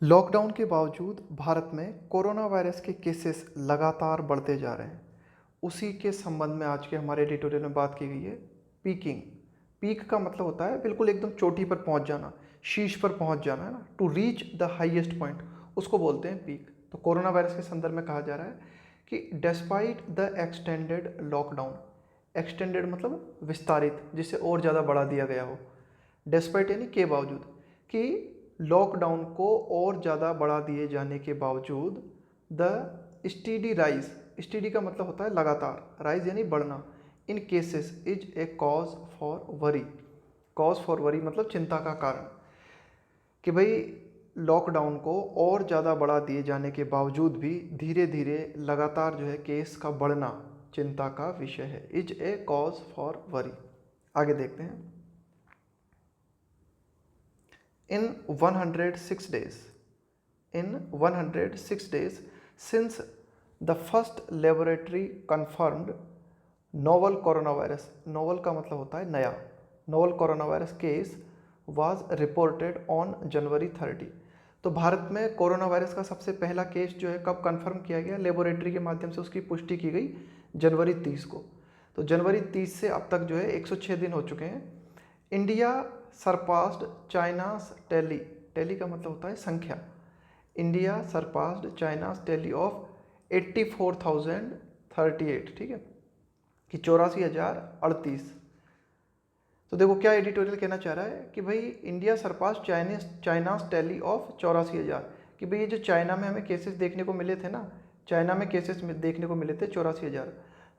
Lockdown के बावजूद भारत में कोरोना वायरस के केसेस लगातार बढ़ते जा रहे हैं। उसी के संबंध में आज के हमारे एडिटोरियल में बात की गई है। पीकिंग। पीक का मतलब होता है बिल्कुल एकदम चोटी पर पहुंच जाना, शीर्ष पर पहुंच जाना, है ना। To reach the highest point, उसको बोलते हैं पीक। तो कोरोना वायरस के संदर्भ में कहा जा रहा है कि despite the extended lockdown, extended मतलब विस्तारित, जिसे और ज़्यादा बढ़ा दिया गया हो। डेस्पाइट यानी के बावजूद, कि लॉकडाउन को और ज़्यादा बढ़ा दिए जाने के बावजूद द स्टीडी राइज, स्टीडी का मतलब होता है लगातार, राइज यानी बढ़ना, in cases is a cause for worry. Cause for worry मतलब चिंता का कारण, कि भाई लॉकडाउन को और ज़्यादा बढ़ा दिए जाने के बावजूद भी धीरे धीरे लगातार जो है केस का बढ़ना चिंता का विषय है। Is a cause for worry. आगे देखते हैं। In 106 days, in 106 days since the first laboratory confirmed novel coronavirus, novel का मतलब होता है नया, novel coronavirus case was reported on January 30। तो भारत में कोरोना वायरस का सबसे पहला केस जो है कब कंफर्म किया गया? लेबोरेटरी के माध्यम से उसकी पुष्टि की गई जनवरी 30 को। तो जनवरी 30 से अब तक जो है 106 दिन हो चुके हैं। India surpassed China's tally, tally का मतलब होता है संख्या। India surpassed China's tally of 84,038, ठीक है, कि 84,038। तो देखो क्या एडिटोरियल कहना चाह रहा है कि भाई India surpass China's tally of 84,000, कि भाई ये जो चाइना में हमें केसेस देखने को मिले थे ना, चाइना में केसेस देखने को मिले थे 84,000।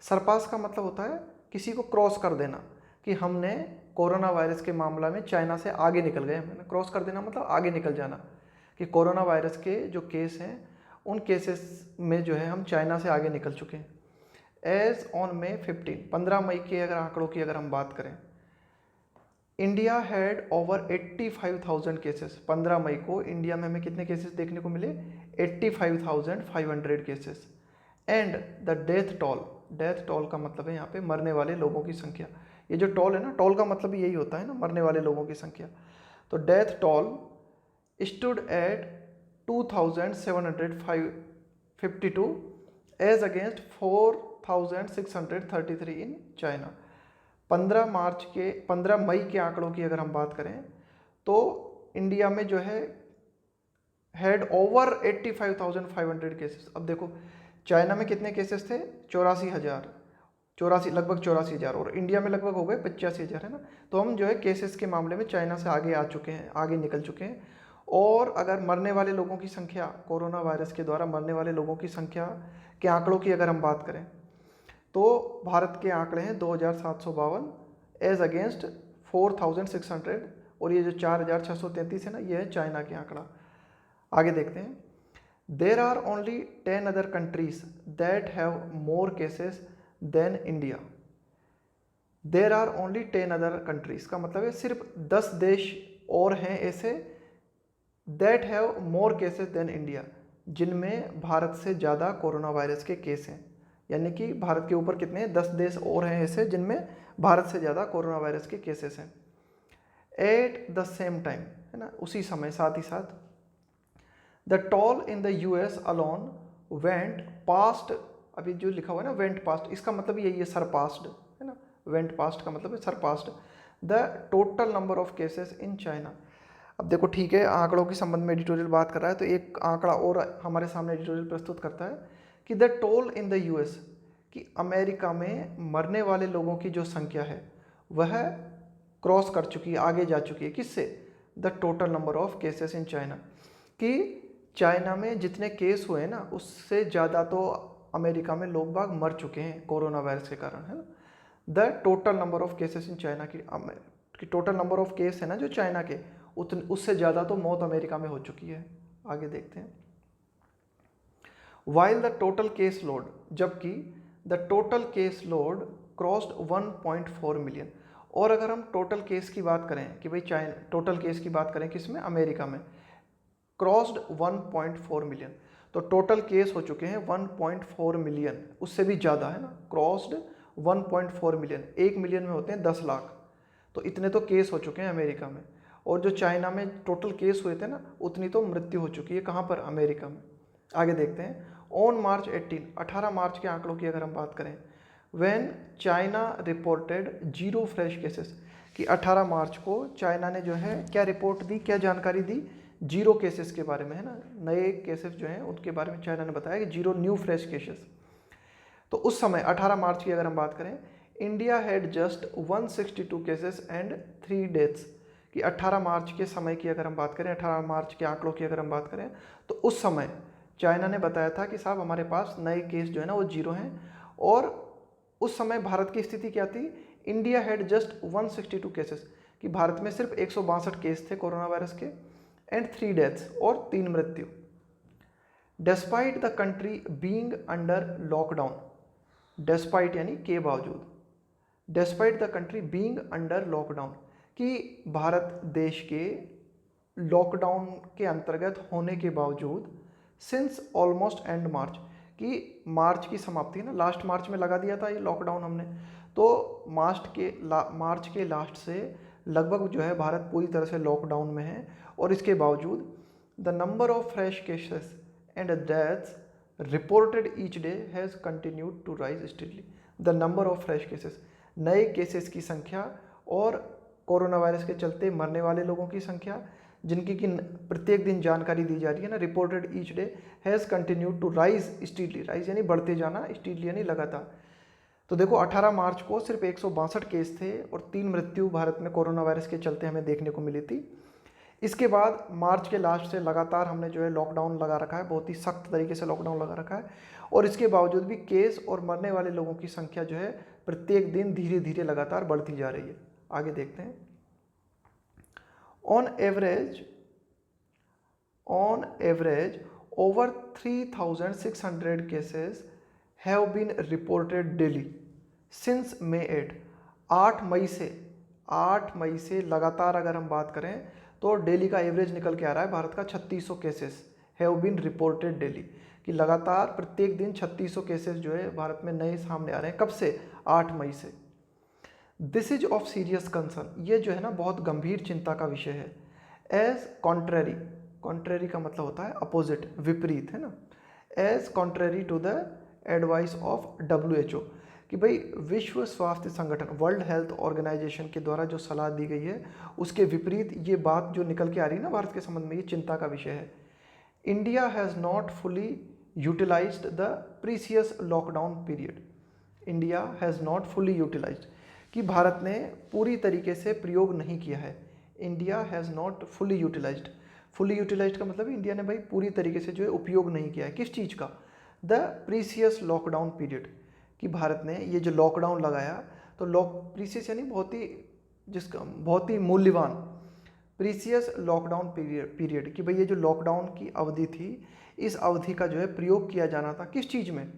सरपास का मतलब होता है किसी को क्रॉस कर देना, कि हमने कोरोना वायरस के मामला में चाइना से आगे निकल गए। हमने क्रॉस कर देना मतलब आगे निकल जाना, कि कोरोना वायरस के जो केस हैं उन केसेस में जो है हम चाइना से आगे निकल चुके हैं। एज ऑन May 15, 15 मई के अगर आंकड़ों की अगर हम बात करें, इंडिया हैड ओवर 85,000 केसेस। 15 मई को इंडिया में हमें कितने केसेस देखने को मिले? 85,500 cases. And the death toll, death toll का मतलब है यहाँ पे मरने वाले लोगों की संख्या। ये जो टोल है ना, टोल का मतलब यही होता है ना, मरने वाले लोगों की संख्या। तो death toll stood at 2,752 as against 4,633 in China. 15 मई के आंकड़ों की अगर हम बात करें तो इंडिया में जो है हैड ओवर 85,500 केसेस। अब देखो चाइना में कितने केसेस थे? 84,000, लगभग 84,000, और इंडिया में लगभग हो गए 85,000, है ना। तो हम जो है केसेस के मामले में चाइना से आगे आ चुके हैं, आगे निकल चुके हैं। और अगर मरने वाले लोगों की संख्या, कोरोना वायरस के द्वारा मरने वाले लोगों की संख्या के आंकड़ों की अगर हम बात करें तो भारत के आंकड़े हैं 2,752 एज अगेंस्ट 4,600, और ये जो 4,633 है ना, ये है चाइना के आंकड़ा। आगे देखते हैं। There are only 10 other countries that have more cases than India. There are only 10 other countries का मतलब है सिर्फ 10 देश और हैं ऐसे that have more cases than India, जिनमें भारत से ज़्यादा कोरोना वायरस के केस हैं। यानी कि भारत के ऊपर कितने 10 देश और हैं ऐसे जिनमें भारत से ज़्यादा कोरोना वायरस के केसेस हैं। एट द सेम टाइम, है ना, उसी समय, साथ ही साथ, the toll in the US alone went past. अभी जो लिखा हुआ है ना वेंट पास्ट, इसका मतलब यही है सरपास्ड, है ना। वेंट पास्ट का मतलब है surpassed the total number of cases in China. अब देखो ठीक है, आंकड़ों के संबंध में एडिटोरियल बात कर रहा है तो एक आंकड़ा और हमारे सामने एडिटोरियल प्रस्तुत करता है कि the toll in the US, कि अमेरिका में मरने वाले लोगों की जो संख्या है वह क्रॉस कर चुकी है, आगे जा चुकी है। किससे? The total number of cases in China, कि चाइना में जितने केस हुए ना उससे ज़्यादा तो अमेरिका में लोग बाग मर चुके हैं कोरोना वायरस के कारण, है ना। The total number of cases in China, की टोटल नंबर ऑफ केस है ना जो चाइना के, उससे ज़्यादा तो मौत अमेरिका में हो चुकी है। आगे देखते हैं। While the total case load, जबकि the total case load crossed 1.4 million. और अगर हम टोटल केस की बात करें कि भाई चाइना, टोटल केस की बात करें किसमें? अमेरिका में, क्रॉस्ड 1.4 मिलियन। तो टोटल केस हो चुके हैं 1.4 मिलियन, उससे भी ज़्यादा, है ना। क्रॉस्ड 1.4 मिलियन, 1 मिलियन में होते हैं 10 लाख, तो इतने तो केस हो चुके हैं अमेरिका में। और जो चाइना में टोटल केस हुए थे ना, उतनी तो मृत्यु हो चुकी है। कहाँ पर? अमेरिका में। आगे देखते हैं। ऑन मार्च 18 मार्च के आंकड़ों की अगर हम बात करें, when China reported 0 fresh cases, कि 18 मार्च को चाइना ने जो है क्या रिपोर्ट दी, क्या जानकारी दी? 0 केसेस के बारे में, है ना, नए केसेस जो हैं उनके बारे में चाइना ने बताया कि 0 न्यू फ्रेश केसेस। तो उस समय 18 मार्च की अगर हम बात करें, India had just 162 cases and 3 deaths, कि 18 मार्च के समय की अगर हम बात करें, 18 मार्च के आंकड़ों की अगर हम बात करें, तो उस समय चाइना ने बताया था कि साहब हमारे पास नए केस जो है ना वो 0 हैं। और उस समय भारत की स्थिति क्या थी? इंडिया हैड जस्ट 162 केसेस, कि भारत में सिर्फ 162 केस थे कोरोना वायरस के, एंड 3 डेथ्स, और 3 मृत्यु। Despite the country being under lockdown, despite यानी के बावजूद, despite the country being under lockdown, कि भारत देश के लॉकडाउन के अंतर्गत होने के बावजूद, सिंस ऑलमोस्ट एंड मार्च, कि मार्च की समाप्ति ना, लास्ट मार्च में लगा दिया था ये लॉकडाउन हमने, तो मार्च के लास्ट से लगभग जो है भारत पूरी तरह से लॉकडाउन में है। और इसके बावजूद the number of fresh cases and deaths reported each day has continued to rise steadily. The number of fresh cases, नए केसेस की संख्या, और कोरोना वायरस के चलते मरने वाले लोगों की संख्या, जिनकी कि प्रत्येक दिन जानकारी दी जा रही है ना, reported each day has continued to rise steadily, rise यानी बढ़ते जाना, स्टीडली यानी लगातार। तो देखो 18 मार्च को सिर्फ 162 केस थे और 3 मृत्यु भारत में कोरोना वायरस के चलते हमें देखने को मिली थी। इसके बाद मार्च के लास्ट से लगातार हमने जो है लॉकडाउन लगा रखा है, बहुत ही सख्त तरीके से लॉकडाउन लगा रखा है, और इसके बावजूद भी केस और मरने वाले लोगों की संख्या जो है प्रत्येक दिन धीरे धीरे लगातार बढ़ती जा रही है। आगे देखते हैं। On average over 3600 cases have been reported daily since May 8। 8 मई से लगातार अगर हम बात करें तो डेली का एवरेज निकल के आ रहा है भारत का 3600 cases have been reported daily, कि लगातार प्रत्येक दिन 3600 केसेस जो है भारत में नए सामने आ रहे हैं। कब से? 8 मई से। This is of serious concern, ये जो है ना बहुत गंभीर चिंता का विषय है। एज कॉन्ट्रेरी, कॉन्ट्रेरी का मतलब होता है अपोजिट, विपरीत, है ना। As contrary to the advice of WHO, कि भाई विश्व स्वास्थ्य संगठन, वर्ल्ड हेल्थ ऑर्गेनाइजेशन के द्वारा जो सलाह दी गई है उसके विपरीत ये बात जो निकल के आ रही है ना भारत के संबंध में, ये चिंता का विषय है। India has not fully utilised the precious lockdown period, India has not fully utilised, कि भारत ने पूरी तरीके से प्रयोग नहीं किया है। India has not fully utilised, fully utilised का मतलब इंडिया ने भाई पूरी तरीके से जो है उपयोग नहीं किया है। किस चीज़ का? द प्रीसियस लॉकडाउन पीरियड, कि भारत ने ये जो लॉकडाउन लगाया, तो प्रीसियस यानी बहुत ही मूल्यवान, प्रीसियस लॉकडाउन पीरियड, कि भाई ये जो लॉकडाउन की अवधि थी, इस अवधि का जो है प्रयोग किया जाना था। किस चीज़ में?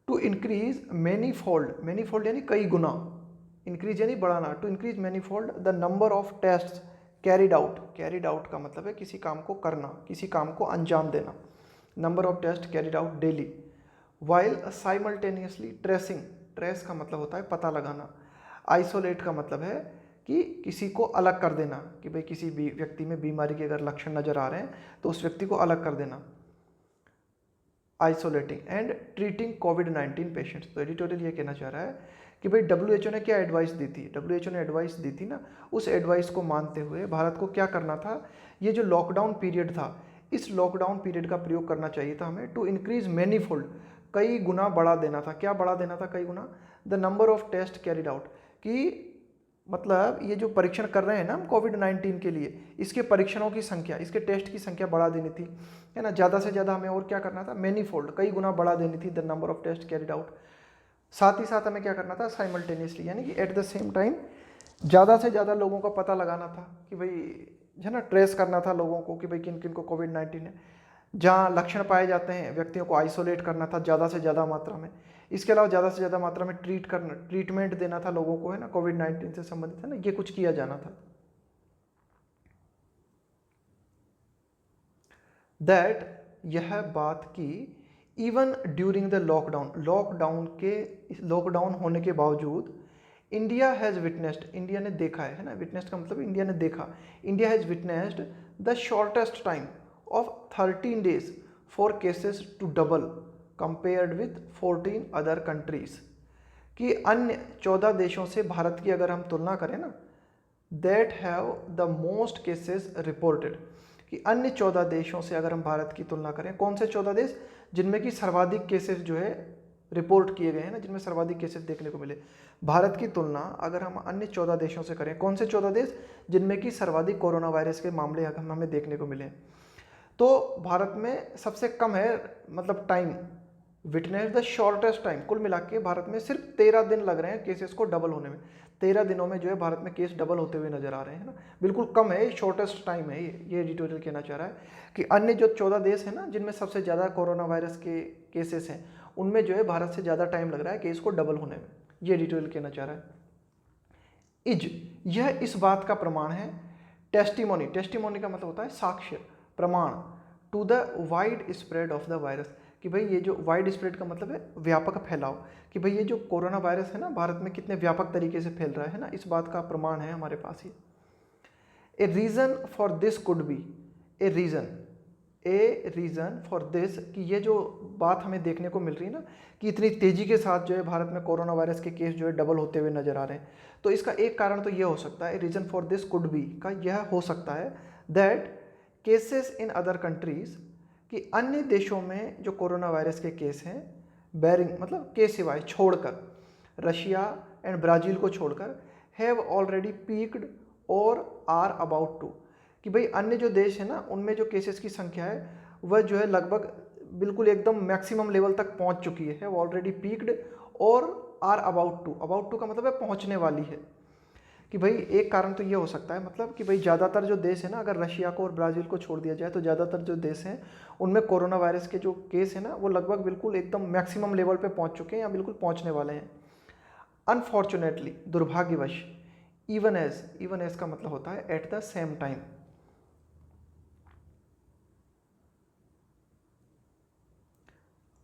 टू इंक्रीज मैनीफोल्ड, मैनीफोल्ड यानी कई गुना, इंक्रीज यानी बढ़ाना, to increase manifold the number of test carried out, carried out का मतलब है किसी काम को करना, किसी काम को अंजाम देना, number of test carried out daily, while simultaneously tracing, trace का मतलब होता है पता लगाना, आइसोलेट का मतलब है कि किसी को अलग कर देना, कि भाई किसी भी व्यक्ति में बीमारी के अगर लक्षण नजर आ रहे हैं तो उस व्यक्ति को अलग कर देना, isolating, and treating covid patients. तो एडिटोरियल ये कहना चाह रहा है कि भाई WHO ने क्या एडवाइस दी थी, WHO ने एडवाइस दी थी ना, उस एडवाइस को मानते हुए भारत को क्या करना था, ये जो लॉकडाउन पीरियड था, इस लॉकडाउन पीरियड का प्रयोग करना चाहिए था हमें, टू इंक्रीज मैनीफोल्ड, कई गुना बढ़ा देना था। क्या बढ़ा देना था? कई गुना। The number of test carried out, कि मतलब ये जो परीक्षण कर रहे हैं ना हम कोविड-19 के लिए, इसके परीक्षणों की संख्या, इसके टेस्ट की संख्या बढ़ा देनी थी, है ना, ज़्यादा से ज़्यादा हमें। और क्या करना था? मैनीफोल्ड, कई गुना बढ़ा देनी थी the number of test carried out. साथ ही साथ हमें क्या करना था? साइमल्टेनियसली, यानी कि एट द सेम टाइम ज़्यादा से ज़्यादा लोगों का पता लगाना था, कि भाई है ना, ट्रेस करना था लोगों को, कि भाई किन किन को कोविड-19 है। जहाँ लक्षण पाए जाते हैं व्यक्तियों को आइसोलेट करना था ज़्यादा से ज़्यादा मात्रा में। इसके अलावा ज़्यादा से ज़्यादा मात्रा में ट्रीटमेंट देना था लोगों को, है ना, कोविड-19 से संबंधित, है ना, ये कुछ किया जाना था। दैट, यह बात की, even during the lockdown, lockdown होने के बावजूद, इंडिया हैज़ विटनेस्ड, इंडिया ने देखा है ना, विटनेस्ड का मतलब इंडिया ने देखा, India has witnessed the shortest time of 13 days for cases to double compared with 14 other countries, कि अन्य 14 देशों से भारत की अगर हम तुलना करें ना, that have the most cases reported, कि अन्य 14 देशों से अगर हम भारत की तुलना करें, कौन से 14 देश, जिनमें कि सर्वाधिक केसेस जो है रिपोर्ट किए गए हैं ना, जिनमें सर्वाधिक केसेस देखने को मिले, भारत की तुलना अगर हम अन्य 14 देशों से करें, कौन से 14 देश, जिनमें कि सर्वाधिक कोरोना वायरस के मामले अगर हमें देखने को मिले, तो भारत में सबसे कम है, मतलब time, witness the shortest time, कुल मिला के भारत में सिर्फ 13 दिन लग रहे हैं केसेस को डबल होने में, 13 दिनों में जो है भारत में केस डबल होते हुए नजर आ रहे हैं ना, बिल्कुल कम है, शॉर्टेस्ट टाइम है ये एडिटोरियल कहना चाह रहा है कि अन्य जो 14 देश हैं ना, जिनमें सबसे ज़्यादा कोरोना वायरस के केसेस हैं, उनमें जो है भारत से ज़्यादा टाइम लग रहा है केस को डबल होने में, ये एडिटोरियल कहना चाह रहा है। यह इस बात का प्रमाण है, टेस्टिमोनी, टेस्टिमोनी का मतलब होता है साक्ष्य, प्रमाण, to the wide spread of the virus, कि भाई ये जो वाइड स्प्रेड का मतलब है व्यापक फैलाव, कि भाई ये जो कोरोना वायरस है ना भारत में कितने व्यापक तरीके से फैल रहा है ना, इस बात का प्रमाण है हमारे पास ही। A reason for this could be, a reason for this, कि ये जो बात हमें देखने को मिल रही है ना कि इतनी तेज़ी के साथ जो है भारत में कोरोना वायरस के केस जो है डबल होते हुए नजर आ रहे हैं, तो इसका एक कारण तो ये हो सकता है, reason for this could B का यह हो सकता है, that cases in other countries, कि अन्य देशों में जो कोरोना वायरस के केस हैं, बैरिंग मतलब के सिवाय छोड़कर, रशिया एंड ब्राज़ील को छोड़कर, हैव ऑलरेडी पीक्ड और आर अबाउट टू, कि भाई अन्य जो देश है ना उनमें जो केसेस की संख्या है वह जो है लगभग बिल्कुल एकदम मैक्सिमम लेवल तक पहुंच चुकी है, ऑलरेडी पीक्ड और आर अबाउट टू का मतलब है पहुंचने वाली है, कि भाई एक कारण तो ये हो सकता है, मतलब कि भाई ज़्यादातर जो देश है ना, अगर रशिया को और ब्राज़ील को छोड़ दिया जाए तो ज़्यादातर जो देश हैं उनमें कोरोना वायरस के जो केस हैं ना वो लगभग बिल्कुल एकदम मैक्सिमम लेवल पे पहुंच चुके हैं या बिल्कुल पहुंचने वाले हैं। अनफॉर्चुनेटली, दुर्भाग्यवश, इवन एज का मतलब होता है at the same time,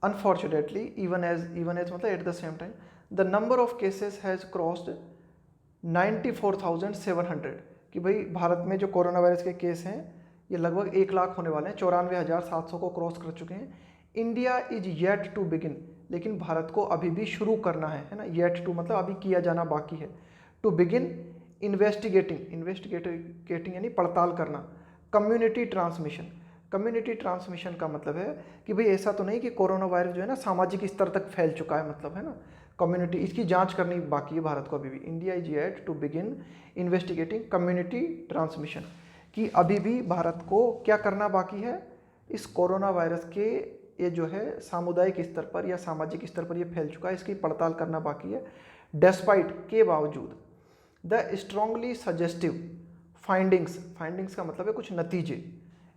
unfortunately even as मतलब at the same time, the number of cases has crossed 94,700, कि भाई भारत में जो कोरोना वायरस के केस हैं ये लगभग 1 लाख होने वाले हैं, 94,700 को क्रॉस कर चुके हैं। India is yet to begin, लेकिन भारत को अभी भी शुरू करना है ना, येट टू मतलब अभी किया जाना बाकी है, टू बिगिन इन्वेस्टिगेटिंग यानी पड़ताल करना, कम्युनिटी ट्रांसमिशन का मतलब है कि भाई ऐसा तो नहीं कि कोरोना वायरस जो है ना सामाजिक स्तर तक फैल चुका है, मतलब है ना, कम्युनिटी, इसकी जांच करनी बाकी है भारत को अभी भी। India is yet to begin investigating community transmission, कि अभी भी भारत को क्या करना बाकी है, इस कोरोना वायरस के ये जो है सामुदायिक स्तर पर या सामाजिक स्तर पर ये फैल चुका है, इसकी पड़ताल करना बाकी है। डेस्पाइट के बावजूद, द स्ट्रांगली सजेस्टिव फाइंडिंग्स का मतलब है कुछ नतीजे,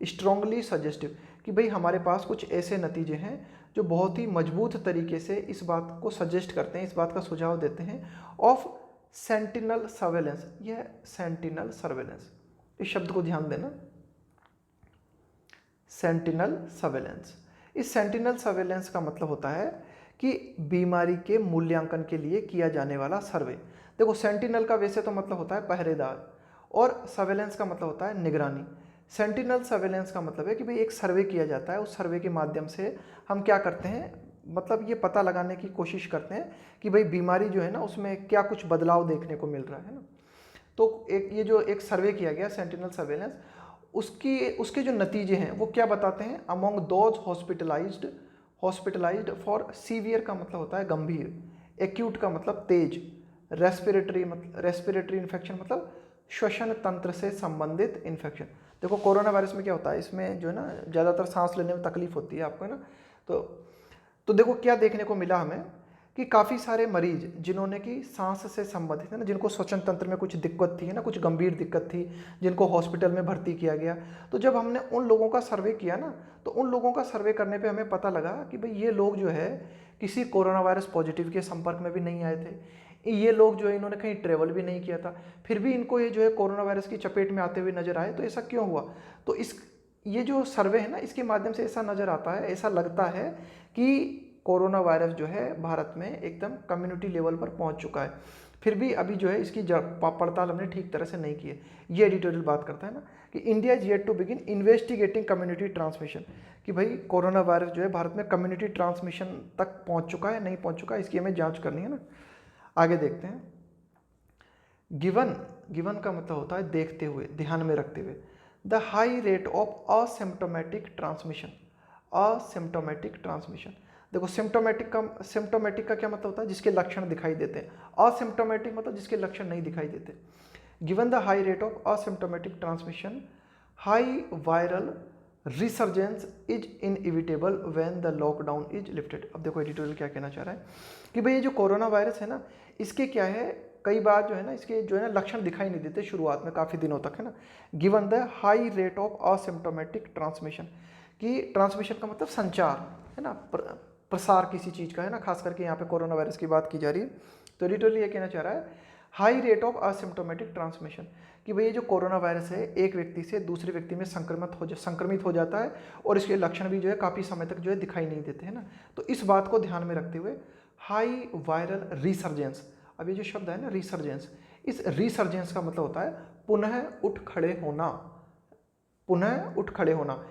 स्ट्रांगली सजेस्टिव, कि भाई हमारे पास कुछ ऐसे नतीजे हैं जो बहुत ही मजबूत तरीके से इस बात को सजेस्ट करते हैं, इस बात का सुझाव देते हैं, ऑफ सेंटिनल सर्वेलेंस, यह सेंटिनल सर्वेलेंस, इस शब्द को ध्यान देना, सेंटिनल सर्वेलेंस। इस सेंटिनल सर्वेलेंस का मतलब होता है कि बीमारी के मूल्यांकन के लिए किया जाने वाला सर्वे। देखो सेंटिनल का वैसे तो मतलब होता है पहरेदार, और सर्वेलेंस का मतलब होता है निगरानी। सेंटिनल सर्वेलेंस का मतलब है कि भाई एक सर्वे किया जाता है, उस सर्वे के माध्यम से हम क्या करते हैं, मतलब ये पता लगाने की कोशिश करते हैं कि भाई बीमारी जो है ना उसमें क्या कुछ बदलाव देखने को मिल रहा है ना। तो एक ये जो एक सर्वे किया गया सेंटिनल सर्वेलेंस, उसके जो नतीजे हैं वो क्या बताते हैं, among those hospitalised for severe का मतलब होता है गंभीर, एक्यूट का मतलब तेज, रेस्पिरेटरी इन्फेक्शन मतलब श्वसन तंत्र से संबंधित इन्फेक्शन। देखो कोरोना वायरस में क्या होता है, इसमें जो है ना ज़्यादातर सांस लेने में तकलीफ होती है आपको, है ना। तो देखो क्या देखने को मिला हमें कि काफ़ी सारे मरीज जिन्होंने कि सांस से संबंधित है ना, जिनको श्वसन तंत्र में कुछ दिक्कत थी है ना, कुछ गंभीर दिक्कत थी, जिनको हॉस्पिटल में भर्ती किया गया, तो जब हमने उन लोगों का सर्वे किया ना, तो उन लोगों का सर्वे करने पे हमें पता लगा कि भाई ये लोग जो है किसी कोरोना वायरस पॉजिटिव के संपर्क में भी नहीं आए थे, ये लोग जो है इन्होंने कहीं ट्रेवल भी नहीं किया था, फिर भी इनको ये जो है कोरोना वायरस की चपेट में आते हुए नजर आए। तो ऐसा क्यों हुआ, तो ये जो सर्वे है ना इसके माध्यम से ऐसा नजर आता है, ऐसा लगता है कि कोरोना वायरस जो है भारत में एकदम कम्युनिटी लेवल पर पहुंच चुका है। फिर भी अभी जो है इसकी पड़ताल हमने ठीक तरह से नहीं की है। ये एडिटोरियल बात करता है ना कि India is yet to begin investigating community transmission, कि भाई कोरोना वायरस जो है भारत में कम्युनिटी ट्रांसमिशन तक पहुंच चुका है नहीं पहुंच चुका है, इसकी हमें जांच करनी है ना। आगे देखते हैं। गिवन का मतलब होता है देखते हुए, ध्यान में रखते हुए। The high rate of asymptomatic transmission, asymptomatic transmission. देखो सिम्प्टोमेटिक का क्या मतलब होता है, जिसके लक्षण दिखाई देते हैं। असिम्प्टोमेटिक मतलब जिसके लक्षण नहीं दिखाई देते। Given the high rate of asymptomatic transmission, high viral resurgence is inevitable when the lockdown is lifted. अब देखो एडिटोरियल क्या कहना चाह रहा है कि भाई ये जो कोरोना वायरस है ना, इसके क्या है, कई बार जो है ना इसके जो है ना लक्षण दिखाई नहीं देते शुरुआत में काफ़ी दिनों तक, है ना। Given the high rate of asymptomatic transmission, कि ट्रांसमिशन का मतलब संचार है ना, प्रसार किसी चीज़ का है ना, खास करके यहाँ पे कोरोना वायरस की बात की जा रही है। तो एडिटोरियल ये कहना चाह रहा है high rate of asymptomatic transmission, कि भाई ये जो कोरोना वायरस है एक व्यक्ति से दूसरे व्यक्ति में संक्रमित हो जाता है और इसके लक्षण भी जो है काफ़ी समय तक जो है दिखाई नहीं देते हैं ना। तो इस बात को ध्यान में रखते हुए हाई वायरल रिसर्जेंस, अब ये जो शब्द है ना रिसर्जेंस, इस रिसर्जेंस का मतलब होता है पुनः उठ खड़े होना, पुनः उठ खड़े होना,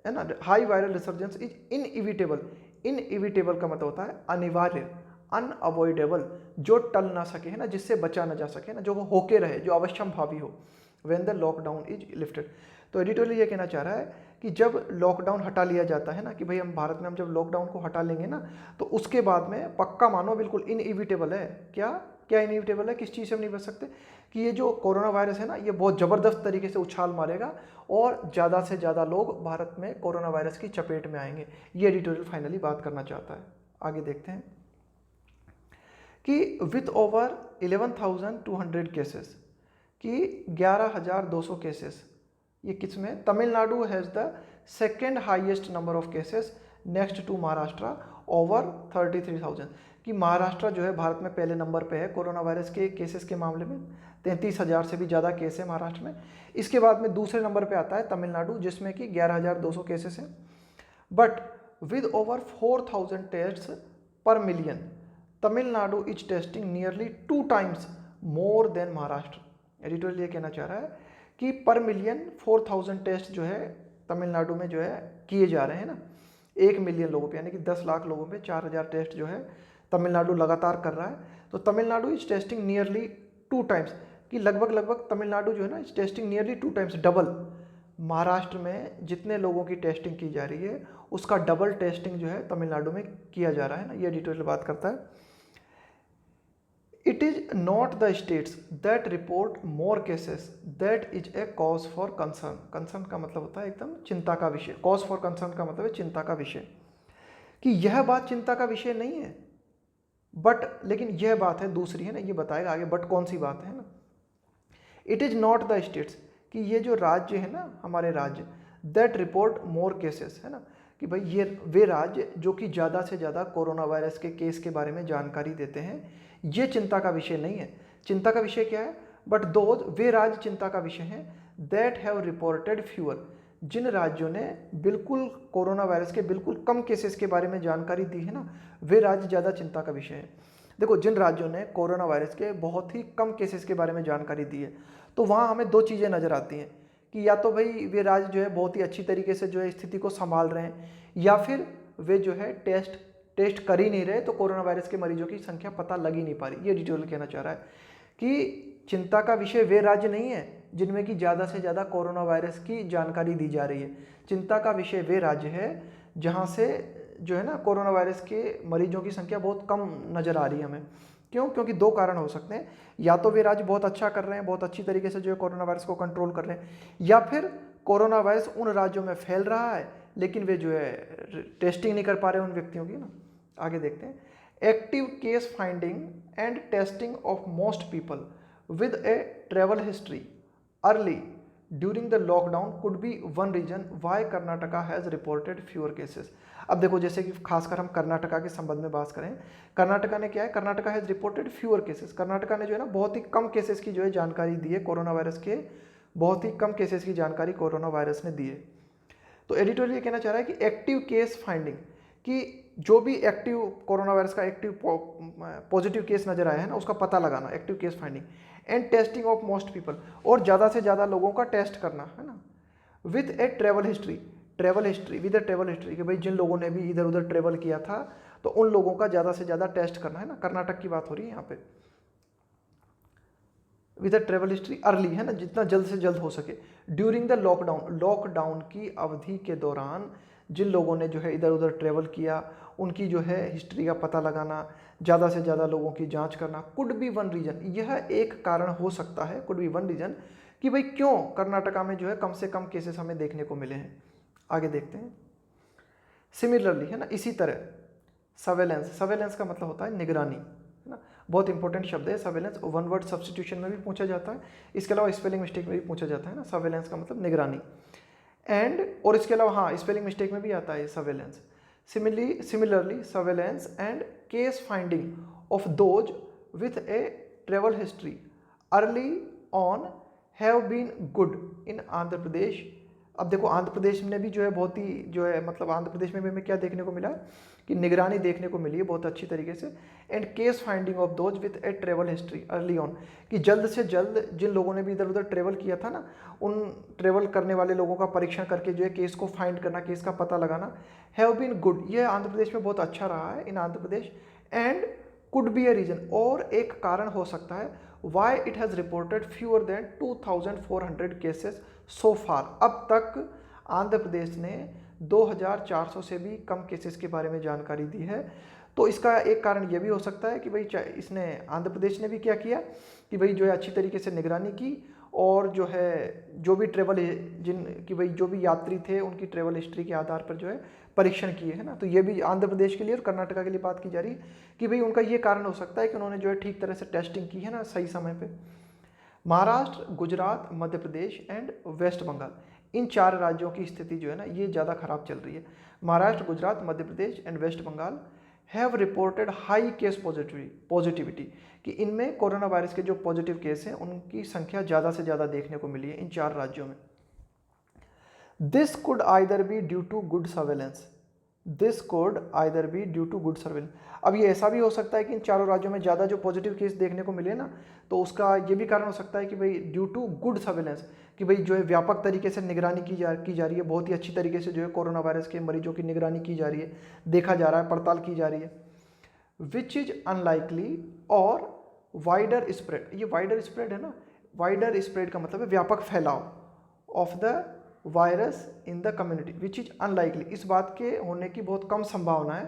है ना। High viral resurgence is inevitable, inevitable का मतलब होता है अनिवार्य, अनअवॉइडेबल, जो टल ना सके है ना, जिससे बचा ना जा सके ना, जो होके रहे, जो अवश्यम भावी हो। When the lockdown is lifted, तो एडिटोरियल ये कहना चाह रहा है कि जब लॉकडाउन हटा लिया जाता है ना, कि भाई हम भारत में हम जब लॉकडाउन को हटा लेंगे ना, तो उसके बाद में पक्का मानो बिल्कुल इनएविटेबल है। क्या क्या इनएविटेबल है, किस चीज़ से हम नहीं बच सकते, कि ये जो कोरोना वायरस है ना ये बहुत ज़बरदस्त तरीके से उछाल मारेगा और ज़्यादा से ज़्यादा लोग भारत में कोरोना वायरस की चपेट में आएंगे। ये एडिटोरियल फाइनली बात करना चाहता है। आगे देखते हैं कि विथ ओवर 11,200 केसेस, कि 11,200 केसेस, ये किस में, Tamil Nadu has the second highest number of cases next to Maharashtra over 33,000, कि महाराष्ट्र जो है भारत में पहले नंबर पे है कोरोना वायरस के केसेस के मामले में, 33,000 से भी ज़्यादा केस है महाराष्ट्र में। इसके बाद में दूसरे नंबर पे आता है तमिलनाडु जिसमें कि 11,200 केसेस हैं। बट विद ओवर 4,000 टेस्ट पर million, Tamil Nadu is testing nearly 2 times more than Maharashtra. Editorial ये कहना चाह रहा है कि पर मिलियन 4,000 टेस्ट जो है तमिलनाडु में जो है किए जा रहे हैं ना, 1 मिलियन लोगों पे, यानी कि 10 लाख लोगों पे 4,000 टेस्ट जो है तमिलनाडु लगातार कर रहा है। तो Tamil Nadu is testing nearly 2 times, कि लगभग तमिलनाडु जो है ना is testing nearly 2 times, double Maharashtra में जितने लोगों की टेस्टिंग की जा रही है उसका डबल टेस्टिंग जो है तमिलनाडु में किया जा रहा है ना। ये एडिटोरियल बात करता है। It is not the states that report more cases that is a cause for concern, concern का मतलब होता है एकदम चिंता का विषय, कॉज फॉर कंसर्न का मतलब है चिंता का विषय, कि यह बात चिंता का विषय नहीं है, बट लेकिन यह बात है दूसरी है ना, ये बताएगा आगे बट कौन सी बात है ना। It is not the states, कि ये जो राज्य है ना हमारे राज्य, दैट रिपोर्ट मोर केसेस, है ना, कि भाई ये वे राज्य जो कि ज़्यादा से ज़्यादा कोरोना वायरस के केस के बारे में जानकारी देते हैं, ये चिंता का विषय नहीं है। चिंता का विषय क्या है, बट दोज वे राज्य चिंता का विषय हैं दैट हैव रिपोर्टेड फ्यूअर, जिन राज्यों ने बिल्कुल कोरोना वायरस के बिल्कुल कम केसेस के बारे में जानकारी दी है ना, वे राज्य ज़्यादा चिंता का विषय है। देखो जिन राज्यों ने कोरोना वायरस के बहुत ही कम केसेस के बारे में जानकारी दी है, तो वहाँ हमें 2 चीज़ें नज़र आती हैं, कि या तो भाई वे राज्य जो है बहुत ही अच्छी तरीके से जो है स्थिति को संभाल रहे हैं, या फिर वे जो है टेस्ट कर ही नहीं रहे, तो कोरोना वायरस के मरीजों की संख्या पता लग ही नहीं पा रही। ये डिटेल कहना चाह रहा है कि चिंता का विषय वे राज्य नहीं है जिनमें कि ज़्यादा से ज़्यादा कोरोना वायरस की जानकारी दी जा रही है। चिंता का विषय वे राज्य है जहाँ से जो है ना कोरोना वायरस के मरीजों की संख्या बहुत कम नज़र आ रही है हमें। क्यों? क्योंकि 2 कारण हो सकते हैं, या तो वे राज्य बहुत अच्छा कर रहे हैं, बहुत अच्छी तरीके से जो है कोरोना वायरस को कंट्रोल कर रहे हैं, या फिर कोरोना वायरस उन राज्यों में फैल रहा है लेकिन वे जो है टेस्टिंग नहीं कर पा रहे उन व्यक्तियों की ना। आगे देखते हैं। Active case finding and testing of most people with a travel history early during the lockdown could be one reason why Karnataka has reported fewer cases. अब देखो जैसे कि खासकर हम कर्नाटका के संबंध में बात करें, कर्नाटका ने क्या है, Karnataka has reported fewer cases, Karnataka ने जो है ना बहुत ही कम केसेस की जो है जानकारी दी है कोरोना वायरस के, बहुत ही कम केसेस की जानकारी कोरोना वायरस ने दी है। तो एडिटोरियल ये कहना चाह रहा है कि एक्टिव केस फाइंडिंग, कि जो भी एक्टिव कोरोना वायरस का एक्टिव पॉजिटिव केस नजर आया है ना, उसका पता लगाना, active case finding and testing of most people, और ज़्यादा से ज़्यादा लोगों का टेस्ट करना है ना, with a travel history, with a travel history, कि भाई जिन लोगों ने भी इधर उधर ट्रेवल किया था तो उन लोगों का ज़्यादा से ज़्यादा टेस्ट करना है ना। कर्नाटक की बात हो रही है यहाँ पे। With a travel history early, है ना, जितना जल्द से जल्द हो सके। ड्यूरिंग द लॉकडाउन की अवधि के दौरान जिन लोगों ने जो है इधर उधर ट्रेवल किया उनकी जो है हिस्ट्री का पता लगाना, ज़्यादा से ज़्यादा लोगों की जांच करना। कुड बी वन रीजन, यह एक कारण हो सकता है, कुड बी वन रीजन, कि भाई क्यों कर्नाटका में जो है कम से कम केसेस हमें देखने को मिले हैं। आगे देखते हैं। सिमिलरली, है ना, इसी तरह सर्वेलेंस का मतलब होता है निगरानी, है ना, बहुत इंपॉर्टेंट शब्द है सर्वेलेंस। वन वर्ड सब्स्टिट्यूशन में भी पूछा जाता है, इसके अलावा स्पेलिंग मिस्टेक में भी पूछा जाता है ना। सर्वेलेंस का मतलब निगरानी, एंड और इसके अलावा हाँ स्पेलिंग मिस्टेक में भी आता है surveillance. Similarly surveillance and case finding of those with a travel history early on have been good in Andhra Pradesh. अब देखो आंध्र प्रदेश में भी जो है बहुत ही जो है मतलब आंध्र प्रदेश में भी हमें क्या देखने को मिला कि निगरानी देखने को मिली है बहुत अच्छी तरीके से। And case finding of those with a travel history early on, कि जल्द से जल्द जिन लोगों ने भी इधर उधर ट्रेवल किया था ना, उन ट्रेवल करने वाले लोगों का परीक्षण करके जो है केस को फाइंड करना, केस का पता लगाना, हैव बीन गुड, ये आंध्र प्रदेश में बहुत अच्छा रहा है in Andhra Pradesh. And could be a reason, और एक कारण हो सकता है, why it has reported fewer than 2400 cases so far. अब तक आंध्र प्रदेश ने 2400 से भी कम केसेस के बारे में जानकारी दी है। तो इसका एक कारण ये भी हो सकता है कि भाई इसने आंध्र प्रदेश ने भी क्या किया कि भाई जो है अच्छी तरीके से निगरानी की, और जो है जो भी ट्रेवल जिन कि भाई जो भी यात्री थे उनकी ट्रेवल हिस्ट्री के आधार पर जो है परीक्षण किए, है ना। तो ये भी आंध्र प्रदेश के लिए और कर्नाटका के लिए बात की जा रही है कि भाई उनका ये कारण हो सकता है कि उन्होंने जो है ठीक तरह से टेस्टिंग की है ना सही समय पे। महाराष्ट्र, गुजरात, मध्य प्रदेश एंड वेस्ट बंगाल, इन 4 राज्यों की स्थिति जो है ना ये ज़्यादा खराब चल रही है। Maharashtra, Gujarat, Madhya Pradesh and West Bengal have reported high case positivity, कि इनमें कोरोना वायरस के जो पॉजिटिव केस हैं उनकी संख्या ज़्यादा से ज़्यादा देखने को मिली है इन 4 राज्यों में। This could either be due to good surveillance, अब ये ऐसा भी हो सकता है कि इन 4 राज्यों में ज़्यादा जो पॉजिटिव केस देखने को मिले ना, तो उसका ये भी कारण हो सकता है कि भाई ड्यू टू गुड सर्वेलेंस, कि भाई जो है व्यापक तरीके से निगरानी की जा रही है, बहुत ही अच्छी तरीके से जो है कोरोना वायरस के मरीजों की निगरानी की जा रही है, देखा जा रहा है, पड़ताल की जा रही है। Which is unlikely or wider spread, ये वाइडर स्प्रेड है ना, वाइडर स्प्रेड का मतलब है व्यापक फैलाव of the virus in the community, which is unlikely, इस बात के होने की बहुत कम संभावना है,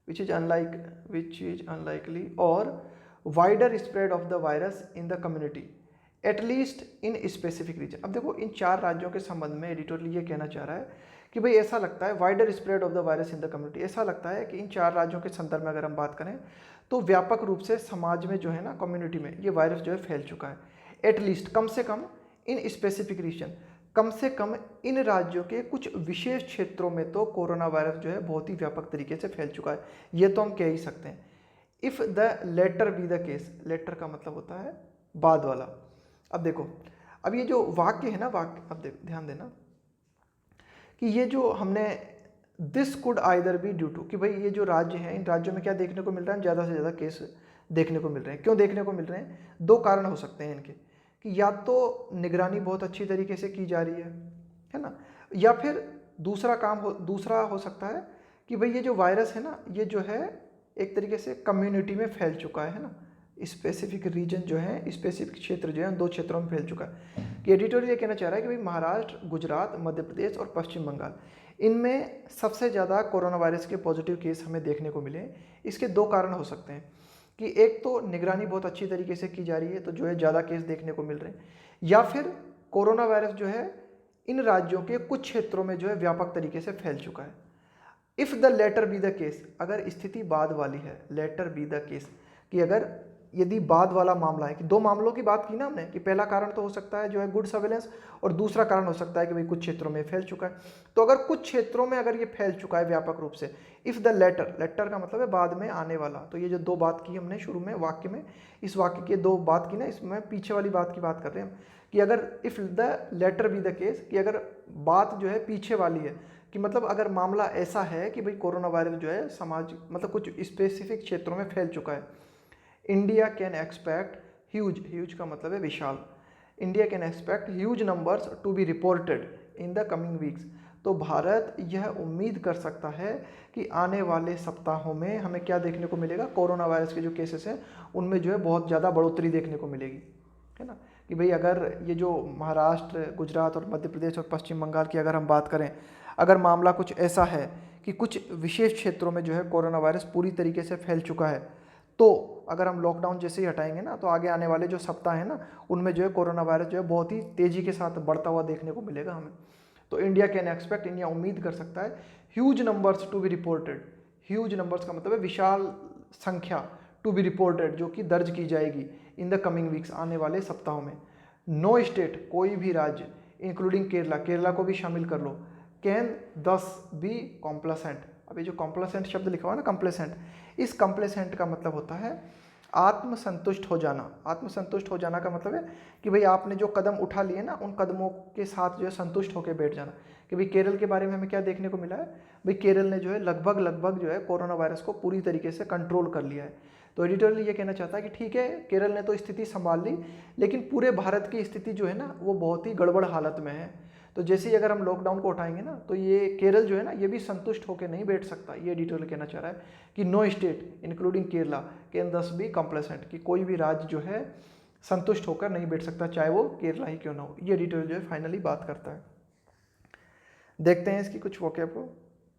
which is unlikely or wider spread of the virus in the community at least in specific region. अब देखो इन 4 राज्यों के संबंध में एडिटोरियल ये कहना चाह रहा है कि भाई ऐसा लगता है wider spread of the virus in the community, ऐसा लगता है कि इन 4 राज्यों के संदर्भ में अगर हम बात करें तो व्यापक रूप से समाज में जो है ना कम्युनिटी में ये वायरस जो है फैल चुका है। एटलीस्ट, कम से कम, इन स्पेसिफिक रीजन, कम से कम इन राज्यों के कुछ विशेष क्षेत्रों में तो कोरोना वायरस जो है बहुत ही व्यापक तरीके से फैल चुका है, ये तो हम कह ही सकते हैं। If the latter be the case, latter का मतलब होता है बाद वाला। अब देखो, अब ये जो वाक्य है ना, वाक्य अब ध्यान देना कि ये जो हमने this could either be due to, कि भाई ये जो राज्य हैं इन राज्यों में क्या देखने को मिल रहा है, ज़्यादा से ज़्यादा केस देखने को मिल रहे हैं। क्यों देखने को मिल रहे हैं? 2 कारण हो सकते हैं इनके, कि या तो निगरानी बहुत अच्छी तरीके से की जा रही है ना, या फिर दूसरा हो सकता है कि भाई ये जो वायरस है ना ये जो है एक तरीके से कम्युनिटी में फैल चुका है ना, स्पेसिफिक रीजन जो है, स्पेसिफिक क्षेत्र जो है 2 क्षेत्रों में फैल चुका है। कि एडिटोरियल ये कहना चाह रहा है कि भाई महाराष्ट्र, गुजरात, मध्य प्रदेश और पश्चिम बंगाल, इनमें सबसे ज़्यादा कोरोना वायरस के पॉजिटिव केस हमें देखने को मिले। इसके 2 कारण हो सकते हैं कि एक तो निगरानी बहुत अच्छी तरीके से की जा रही है तो जो है ज़्यादा केस देखने को मिल रहे हैं, या फिर कोरोना वायरस जो है इन राज्यों के कुछ क्षेत्रों में जो है व्यापक तरीके से फैल चुका है। If the latter be the case, अगर स्थिति बाद वाली है, लेटर बी द केस, कि अगर यदि बाद वाला मामला है, कि 2 मामलों की बात की ना हमने, कि पहला कारण तो हो सकता है जो है गुड सर्वेलेंस, और दूसरा कारण हो सकता है कि भाई कुछ क्षेत्रों में फैल चुका है। तो अगर कुछ क्षेत्रों में अगर ये फैल चुका है व्यापक रूप से, इफ़ द लेटर, लेटर का मतलब है बाद में आने वाला, तो ये जो 2 बात की हमने शुरू में वाक्य में, इस वाक्य की 2 बात की ना, इसमें पीछे वाली बात की बात कर रहे हैं हम, कि अगर if the latter be the case, कि अगर बात जो है पीछे वाली है, कि मतलब अगर मामला ऐसा है कि भाई कोरोना वायरस जो है समाज मतलब कुछ स्पेसिफिक क्षेत्रों में फैल चुका है, इंडिया कैन एक्सपेक्ट ह्यूज का मतलब है विशाल, India can expect huge numbers to be reported in the coming weeks. तो भारत यह उम्मीद कर सकता है कि आने वाले सप्ताहों में हमें क्या देखने को मिलेगा, कोरोना वायरस के जो केसेस हैं उनमें जो है बहुत ज़्यादा बढ़ोतरी देखने को मिलेगी, है ना। कि भाई अगर ये जो महाराष्ट्र, गुजरात और मध्य प्रदेश और पश्चिम बंगाल की अगर हम बात करें, अगर मामला कुछ ऐसा है कि कुछ विशेष क्षेत्रों में जो है कोरोना वायरस पूरी तरीके से फैल चुका है, तो अगर हम लॉकडाउन जैसे ही हटाएंगे ना, तो आगे आने वाले जो सप्ताह हैं ना, उनमें जो है कोरोना वायरस जो है बहुत ही तेज़ी के साथ बढ़ता हुआ देखने को मिलेगा हमें। तो इंडिया कैन एक्सपेक्ट, इंडिया उम्मीद कर सकता है huge numbers to be reported, huge numbers का मतलब है विशाल संख्या, टू बी रिपोर्टेड जो कि दर्ज की जाएगी इन द कमिंग वीक्स, आने वाले सप्ताहों में। नो स्टेट, कोई भी राज्य, इंक्लूडिंग केरला, केरला को भी शामिल कर लो, कैन दस बी कॉम्प्लासेंट। अभी जो कॉम्प्लासेंट शब्द लिखा हुआ है ना, कॉम्प्लेसेंट, इस कॉम्प्लेसेंट का मतलब होता है आत्मसंतुष्ट हो जाना। आत्मसंतुष्ट हो जाना का मतलब है कि भाई आपने जो कदम उठा लिए ना, उन कदमों के साथ जो है संतुष्ट होकर बैठ जाना। कि भाई केरल के बारे में हमें क्या देखने को मिला है, भाई केरल ने जो है लगभग जो है कोरोना वायरस को पूरी तरीके से कंट्रोल कर लिया है। तो एडिटोरियल ये कहना चाहता है कि ठीक है, केरल ने तो स्थिति संभाल ली, लेकिन पूरे भारत की स्थिति जो है ना वो बहुत ही गड़बड़ हालत में है। तो जैसे ही अगर हम लॉकडाउन को उठाएंगे ना, तो ये केरल जो है ना ये भी संतुष्ट होकर नहीं बैठ सकता। ये एडिटोरियल कहना चाह रहा है कि no state including Kerala can thus be complacent, कि कोई भी राज्य जो है संतुष्ट होकर नहीं बैठ सकता, चाहे वो केरला ही क्यों ना हो। ये एडिटोरियल जो है फाइनली बात करता है। देखते हैं इसकी कुछ वोकैब।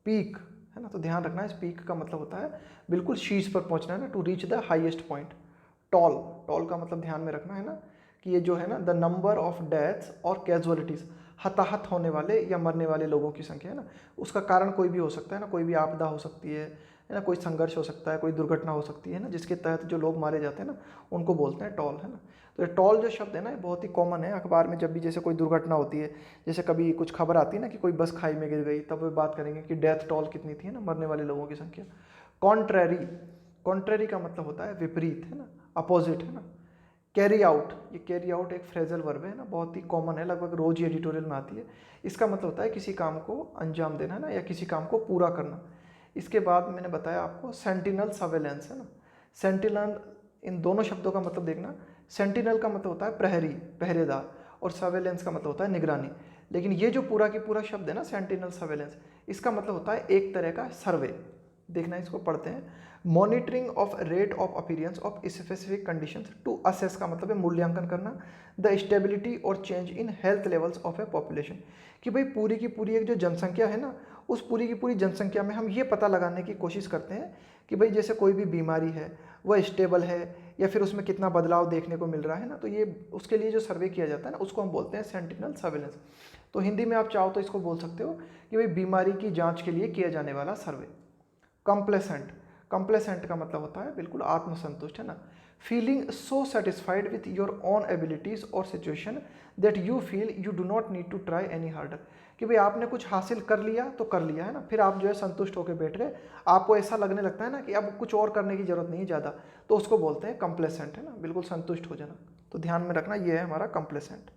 पीक है ना, तो ध्यान रखना इस पीक का मतलब होता है बिल्कुल शीर्ष पर पहुंचना है ना, to reach the highest point. Toll, toll का मतलब ध्यान में रखना है ना कि ये जो है ना द नंबर ऑफ डेथ्स और कैजुअलिटीज, हताहत होने वाले या मरने वाले लोगों की संख्या है ना, उसका कारण कोई भी हो सकता है ना, कोई भी आपदा हो सकती है ना, कोई संघर्ष हो सकता है, कोई दुर्घटना हो सकती है ना, जिसके तहत जो लोग मारे जाते हैं ना, उनको बोलते हैं टॉल, है ना। तो ये टॉल जो शब्द है ना, ये बहुत ही कॉमन है। अखबार में जब भी जैसे कोई दुर्घटना होती है, जैसे कभी कुछ खबर आती है ना कि कोई बस खाई में गिर गई, तब वे बात करेंगे कि डेथ टॉल कितनी थी ना, मरने वाले लोगों की संख्या। कॉन्ट्रेरी, कॉन्ट्रेरी का मतलब होता है विपरीत, है ना, अपोजिट, है ना। कैरी आउट, ये कैरी आउट एक फ्रेजल वर्ब है ना, बहुत ही कॉमन है, लगभग रोज ही एडिटोरियल में आती है। इसका मतलब होता है किसी काम को अंजाम देना ना, या किसी काम को पूरा करना। इसके बाद मैंने बताया आपको सेंटिनल सर्वेलेंस, है ना। सेंटिनल, इन दोनों शब्दों का मतलब देखना, सेंटिनल का मतलब होता है प्रहरी, पहरेदार, और सर्वेलेंस का मतलब होता है निगरानी। लेकिन ये जो पूरा की पूरा शब्द है ना, सेंटिनल सर्वेलेंस, इसका मतलब होता है एक तरह का सर्वे। देखना, इसको पढ़ते हैं। Monitoring of rate of appearance of specific conditions to assess का मतलब है मूल्यांकन करना द स्टेबिलिटी और change in health levels of a population, कि भाई पूरी की पूरी एक जो जनसंख्या है ना, उस पूरी की पूरी जनसंख्या में हम ये पता लगाने की कोशिश करते हैं कि भाई जैसे कोई भी बीमारी है वह स्टेबल है या फिर उसमें कितना बदलाव देखने को मिल रहा है ना, तो ये उसके लिए जो सर्वे किया जाता है ना, उसको हम बोलते हैं सेंटिनल सर्वेलेंस। तो हिंदी में आप चाहो तो इसको बोल सकते हो कि भाई बीमारी की जांच के लिए किया जाने वाला सर्वे। कंप्लेसेंट, कंप्लेसेंट का मतलब होता है बिल्कुल आत्मसंतुष्ट, है ना। Feeling so satisfied with your own abilities और situation that you feel you do not need to try any harder, कि भाई आपने कुछ हासिल कर लिया तो कर लिया, है ना, फिर आप जो है संतुष्ट होकर बैठ गए, आपको ऐसा लगने लगता है ना कि अब कुछ और करने की जरूरत नहीं है ज़्यादा, तो उसको बोलते हैं कंप्लेसेंट, है ना, बिल्कुल संतुष्ट हो जाना। तो ध्यान में रखना, ये है हमारा कंप्लेसेंट।